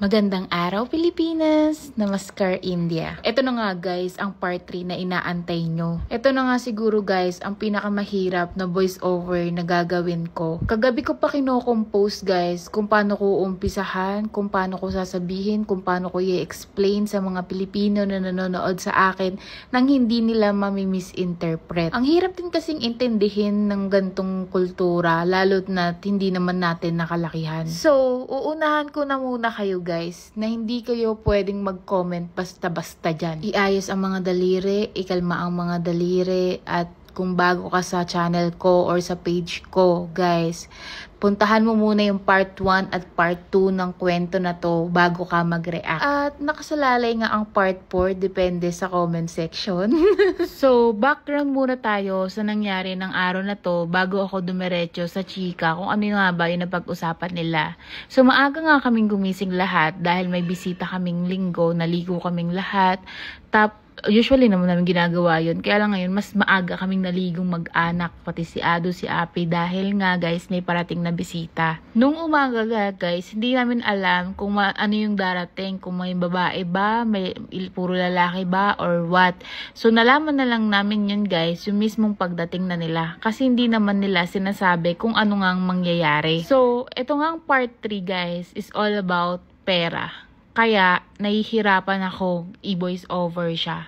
Magandang araw Pilipinas! Namaskar India! Ito na nga guys ang part 3 na inaantay nyo. Ito na nga siguro guys ang pinakamahirap na voice over na gagawin ko. Kagabi ko pa kino-compose guys kung paano ko umpisahan, kung paano ko sasabihin, kung paano ko i-explain sa mga Pilipino na nanonood sa akin nang hindi nila mami-misinterpret. Ang hirap din kasing intindihin ng gantong kultura lalo't na hindi naman natin nakalakihan. So, uunahan ko na muna kayo guys, na hindi kayo pwedeng mag-comment basta-basta dyan. Iayos ang mga daliri, ikalma ang mga daliri, at kung bago ka sa channel ko or sa page ko, guys, puntahan mo muna yung part 1 at part 2 ng kwento na to bago ka mag-react. At nakasalalay nga ang part 4, depende sa comment section. So, background muna tayo sa nangyari ng araw na to bago ako dumiretso sa chika kung ano nga ba yung napag-usapan nila. So, maaga nga kaming gumising lahat dahil may bisita kaming linggo, naligo kaming lahat. Usually naman namin ginagawa yun. Kaya lang ngayon, mas maaga kaming naligong mag-anak, pati si Ado, si Api, dahil nga guys, may parating na bisita. Nung umaga guys, hindi namin alam kung ano yung darating, kung may babae ba, may puro lalaki ba, or what. So, nalaman na lang namin yun guys, yung mismong pagdating na nila. Kasi hindi naman nila sinasabi kung ano nga ang mangyayari. So, ito nga ang part 3 guys, is all about pera. Kaya, nahihirapan ako i-voice over siya.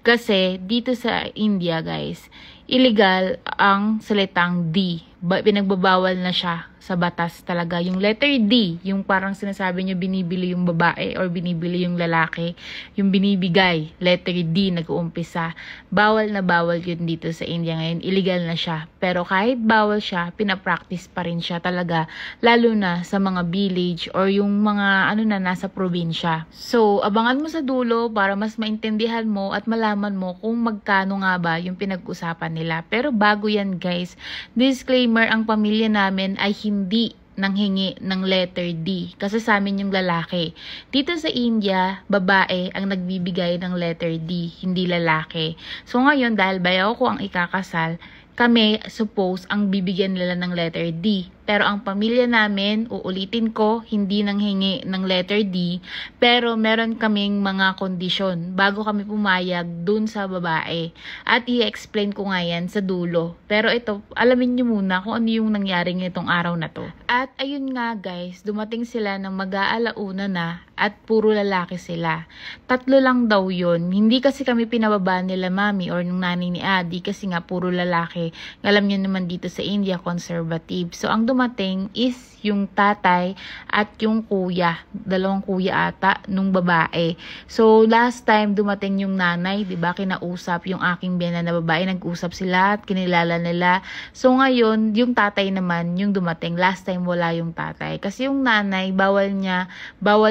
Kasi, dito sa India, guys, illegal ang salitang D. Pinagbabawal na siya sa batas talaga. Yung letter D, yung parang sinasabi nyo binibili yung babae or binibili yung lalaki, yung binibigay, letter D, nag-uumpisa. Bawal na bawal yun dito sa India ngayon. Illegal na siya. Pero kahit bawal siya, pinapractice pa rin siya talaga. Lalo na sa mga village or yung mga nasa probinsya. So, abangan mo sa dulo para mas maintindihan mo at malaman mo kung magkano nga ba yung pinag-usapan nila. Pero bago yan guys, disclaimer, ang pamilya namin ay hindi nanghingi ng letter D. Kasi sa amin yung lalaki. Dito sa India, babae ang nagbibigay ng letter D, hindi lalaki. So ngayon, dahil bayaw ko ang ikakasal, kami, suppose, ang bibigyan nila ng letter D. Pero ang pamilya namin, uulitin ko, hindi nanghingi ng letter D, pero meron kaming mga kondisyon bago kami pumayag dun sa babae. At i-explain ko nga yan sa dulo. Pero ito, alamin nyo muna kung ano yung nangyari nitong araw na to. At ayun nga guys, dumating sila ng mag-aalauna na at puro lalaki sila. 3 lang daw yun. Hindi kasi kami pinababa nila mami or nung nanay ni Adi kasi nga puro lalaki. Alam nyo naman dito sa India, conservative. So ang dumating is yung tatay at yung kuya. 2 kuya ata nung babae. So last time dumating yung nanay, 'di ba? Kinausap yung aking biyenan na babae, nag-usap sila at kinilala nila. So ngayon, yung tatay naman yung dumating. Last time wala yung tatay. Kasi yung nanay, bawal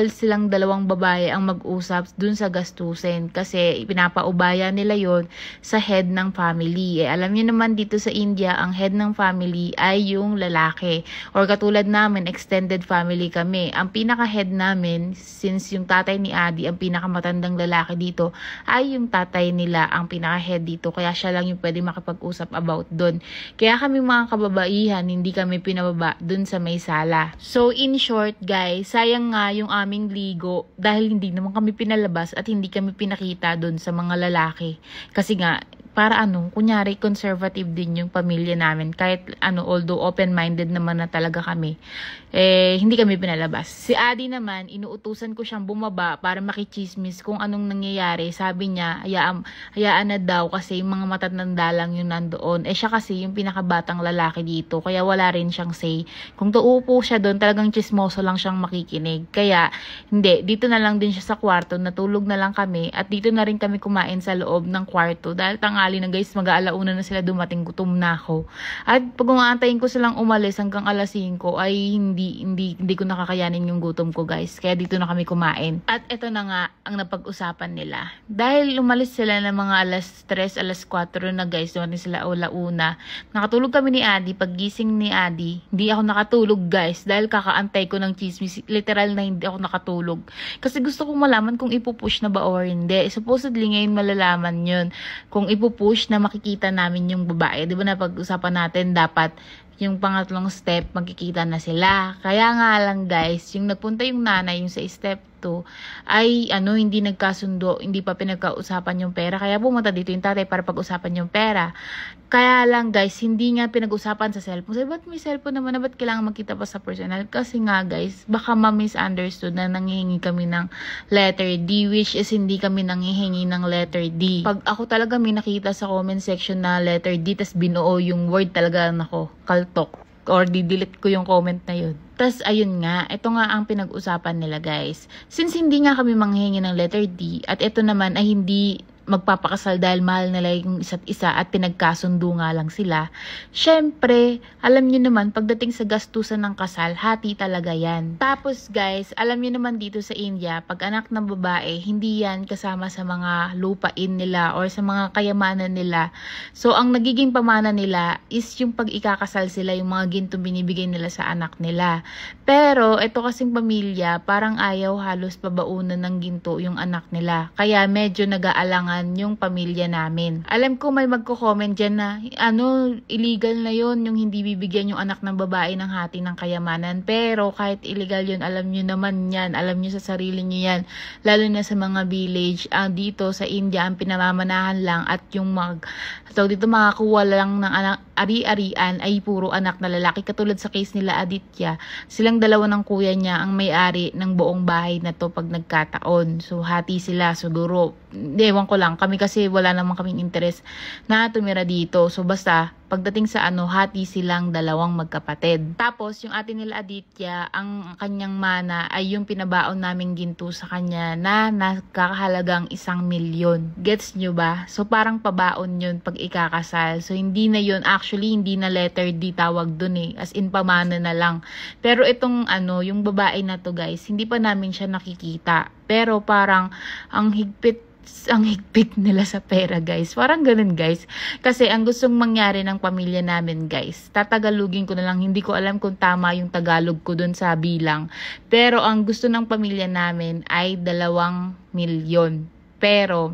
silang 2 babae ang mag-usap dun sa gastusin. Kasi pinapaubaya nila yon sa head ng family. Alam niyo naman dito sa India, ang head ng family ay yung lalaki. Or katulad namin, extended family kami. Ang pinaka-head namin, since yung tatay ni Adi, ang pinakamatandang lalaki dito, ay yung tatay nila ang pinaka-head dito. Kaya siya lang yung pwede makipag-usap about dun. Kaya kami mga kababaihan, hindi kami pinababa dun sa may sala. So, in short guys, sayang nga yung aming ligo dahil hindi naman kami pinalabas at hindi kami pinakita dun sa mga lalaki. Kasi nga, para kunyari conservative din yung pamilya namin. Kahit although open-minded naman na talaga kami, hindi kami pinalabas. Si Adi naman, inuutusan ko siyang bumaba para makichismis kung anong nangyayari. Sabi niya, hayaan na daw kasi yung mga matatanda lang yung nandoon. Siya kasi yung pinakabatang lalaki dito, kaya wala rin siyang say. Kung tuupo siya doon, talagang chismoso lang siyang makikinig. Kaya, hindi, dito na lang din siya sa kwarto, natulog na lang kami, at dito na rin kami kumain sa loob ng kwarto. Dahil tanghali na guys, mag-aalauna na sila dumating, gutom na ako. At pag umaantayin ko silang umalis hanggang alas 5 ay hindi ko nakakayanin yung gutom ko guys. Kaya dito na kami kumain. At ito na nga ang napag-usapan nila. Dahil umalis sila ng mga alas 3, alas 4 na guys, dumating sila alauna. Nakatulog kami ni Adi. Paggising ni Adi, hindi ako nakatulog guys. Dahil kakaantay ko ng chismis. Literal na hindi ako nakatulog. Kasi gusto kong malaman kung ipupush na ba or hindi. Supposedly ngayon malalaman yun. Kung ipupush na makikita namin yung babae. Di ba napag-usapan natin dapat yung pangatlong step, magkikita na sila. Kaya nga lang guys, yung nagpunta yung nanay, yung sa step 2, ay hindi nagkasundo, hindi pa pinagkausapan yung pera. Kaya pumunta dito yung tatay para pag-usapan yung pera. Kaya lang guys, hindi nga pinag-usapan sa cellphone. Sabi, ba't may cellphone naman na, ba't kailangan magkita pa sa personal? Kasi nga guys, baka ma-misunderstood na nanghihingi kami ng letter D, which is hindi kami nanghihingi ng letter D. Pag ako talaga may nakita sa comment section na letter D, tas binuo yung word, talaga nako, kaltok. Or di-delete ko yung comment na yun. Tas ayun nga, ito nga ang pinag-usapan nila guys. Since hindi nga kami manghihingi ng letter D, at ito naman ay hindi magpapakasal dahil mahal nila yung isa't isa at pinagkasundo nga lang sila. Syempre, alam nyo naman, pagdating sa gastusan ng kasal, hati talaga yan. Tapos guys, alam nyo naman dito sa India, pag anak ng babae, hindi yan kasama sa mga lupain nila or sa mga kayamanan nila. So, ang nagiging pamana nila is yung pag ikakasal sila, yung mga gintong binibigay nila sa anak nila. Pero, ito kasing pamilya, parang ayaw halos pabaunan ng ginto yung anak nila. Kaya medyo nag-aalangan yung pamilya namin. Alam ko may magko-comment dyan na illegal na yon yung hindi bibigyan yung anak ng babae ng hati ng kayamanan. Pero kahit illegal yun, alam nyo naman yan. Alam nyo sa sarili nyo yan. Lalo na sa mga village. Dito sa India, ang pinamamanahan lang at yung dito makakuha lang ng anak, ari-arian ay puro anak na lalaki. Katulad sa case nila Aditya, silang dalawa ng kuya niya ang may-ari ng buong bahay na to pag nagkataon. So hati sila siguro. Ewan ko lang, kami kasi wala naman kaming interest na tumira dito. So basta pagdating sa hati silang dalawang magkapatid. Tapos yung ate nila Aditya, ang kanyang mana ay yung pinabaon naming ginto sa kanya na nakakahalagang 1,000,000. Gets nyo ba? So parang pabaon yun pag ikakasal. So hindi na yun, actually hindi na letter D tawag dun as in pamana na lang. Pero itong yung babae na to guys, hindi pa namin siya nakikita. Pero parang ang higpit nila sa pera guys. Parang ganun guys. Kasi ang gustong mangyari ng pamilya namin guys, tatagalugin ko na lang, hindi ko alam kung tama yung Tagalog ko dun sa bilang. Pero ang gusto ng pamilya namin ay 2,000,000. Pero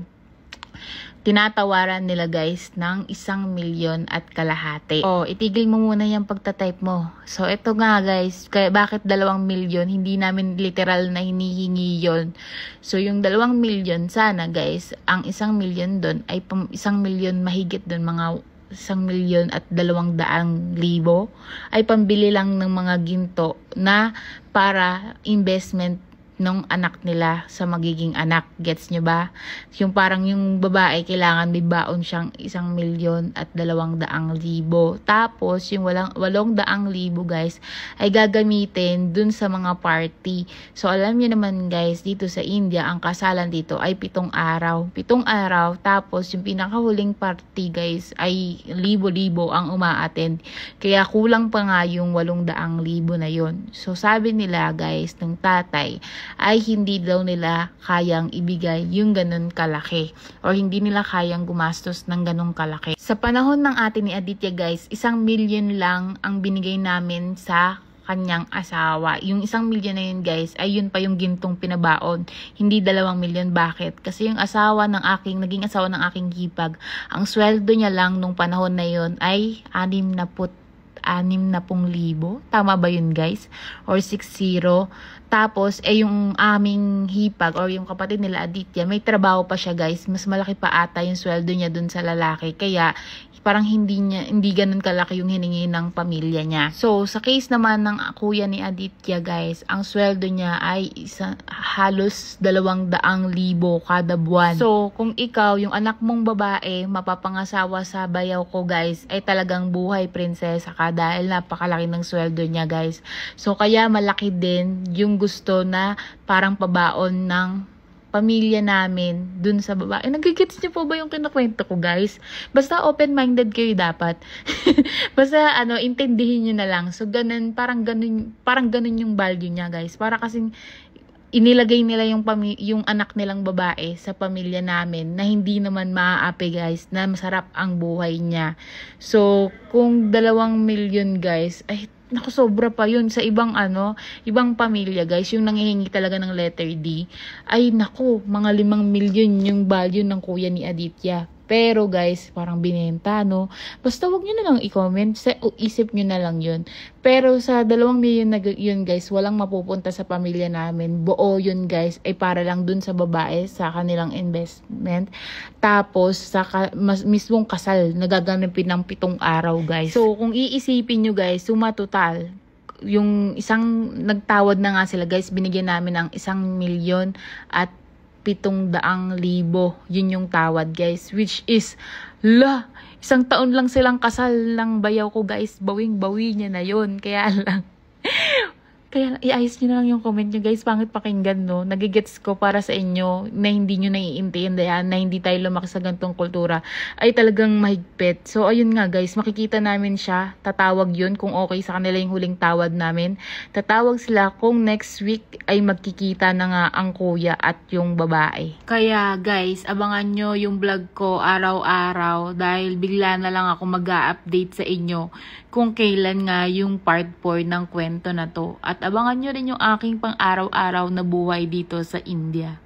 tinatawaran nila guys ng 1,500,000. Itigil mo muna yung pagtatype mo. So, ito nga guys, kaya bakit 2,000,000? Hindi namin literal na hinihingi yon. So, yung 2,000,000 sana guys, ang 1,000,000 doon ay 1,000,000 mahigit doon, mga 1,200,000 ay pambili lang ng mga ginto na para investment nung anak nila sa magiging anak. Gets nyo ba? Yung parang yung babae, kailangan may baon siyang 1,200,000. Tapos, yung 800,000 guys, ay gagamitin dun sa mga party. So, alam nyo naman guys, dito sa India, ang kasalan dito ay 7 araw. 7 araw. Tapos, yung pinakahuling party guys, ay 1,000,000 ang umaattend. Kaya kulang pa nga yung 800,000 na yon. So, sabi nila guys, ng tatay, ay hindi daw nila kayang ibigay yung ganun kalaki or hindi nila kayang gumastos ng ganun kalaki. Sa panahon ng atin ni Aditya guys, 1,000,000 lang ang binigay namin sa kanyang asawa. Yung 1,000,000 na yun guys, ay yun pa yung gintong pinabaon. Hindi 2,000,000. Bakit? Kasi yung naging asawa ng aking hipag, ang sweldo niya lang nung panahon na yun ay 60,000. Tama ba yun guys? Or 60. Tapos, yung aming hipag or yung kapatid nila Aditya, may trabaho pa siya guys. Mas malaki pa ata yung sweldo niya dun sa lalaki. Kaya, parang hindi ganun kalaki yung hiningi ng pamilya niya. So, sa case naman ng kuya ni Aditya guys, ang sweldo niya ay halos 200,000 kada buwan. So, kung ikaw, yung anak mong babae, mapapangasawa sa bayaw ko guys, ay talagang buhay prinsesa ka dahil napakalaki ng sweldo niya guys. So, kaya malaki din yung gusto na parang pabaon ng pamilya namin dun sa babae. Nagigits niyo po ba yung kinakwento ko guys? Basta open-minded kayo dapat. Basta intindihin niyo na lang. So ganun, parang ganun yung value niya guys. Para kasing inilagay nila yung anak nilang babae sa pamilya namin na hindi naman maaapi guys, na masarap ang buhay niya. So kung 2,000,000 guys, ay naku, sobra pa yun sa ibang pamilya guys, yung nangihingi talaga ng letter D, ay naku, mga 5,000,000 yung value ng kuya ni Aditya. Pero guys, parang binenta, no? Basta wag nyo na lang i-comment. Isip nyo na lang yun. Pero sa 2 million na yun guys, walang mapupunta sa pamilya namin. Buo yun guys, ay para lang dun sa babae, sa kanilang investment. Tapos, mismong kasal, nagaganapin ng 7 araw guys. So, kung iisipin nyo guys, suma total, yung isang nagtawad na nga sila guys, binigyan namin ng 1,000,000 at 700,000. Yun yung tawad guys, which is 1 taon lang silang kasal ng bayaw ko guys, bawing-bawi niya na yun. Kaya iayos nyo na lang yung comment nyo guys, pangit pakinggan, no? Nagigets ko para sa inyo na hindi nyo naiintindihan, na hindi tayo lumaki sa gantong kultura, ay talagang mahigpit. So ayun nga guys, makikita namin siya, tatawag yun kung okay sa kanila yung huling tawad namin. Tatawag sila kung next week ay magkikita na nga ang kuya at yung babae. Kaya guys, abangan nyo yung vlog ko araw-araw dahil bigla na lang ako mag-a-update sa inyo kung kailan nga yung part 4 ng kwento na to. At abangan nyo rin yung aking pang araw-araw na buhay dito sa India.